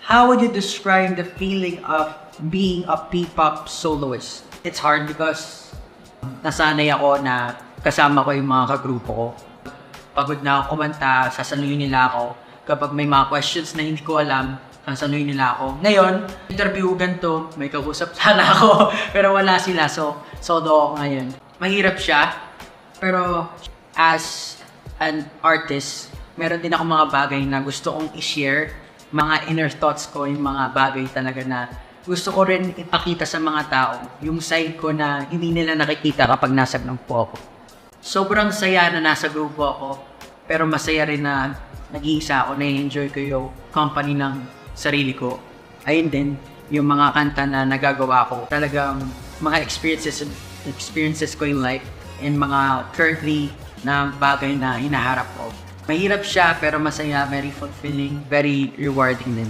How would you describe the feeling of being a P-pop soloist? It's hard because nasanay ako na kasama ko yung mga kagrupo ko. Pagod na ako kumanta, sasaluhin nila ako. Kapag may mga questions na hindi ko alam, sasaluhin nila ako. Ngayon, interview ganito, may kausap sana ako, pero wala sila. So, solo ako ngayon. Mahirap siya, pero as an artist, meron din ako mga bagay na gusto kong i-share. Mga inner thoughts ko, yung mga bagay talaga na gusto ko rin ipakita sa mga tao. Yung side ko na hindi nila nakikita kapag nasa grupo ako. Sobrang saya na nasa grupo ako, pero masaya rin na nag-iisa ako, na-enjoy ko yung company ng sarili ko. Ayun din, yung mga kanta na nagagawa ko, talagang mga experiences ko in life and mga currently na bagay na hinaharap ko. Mahirap siya pero masaya, very fulfilling, very rewarding din.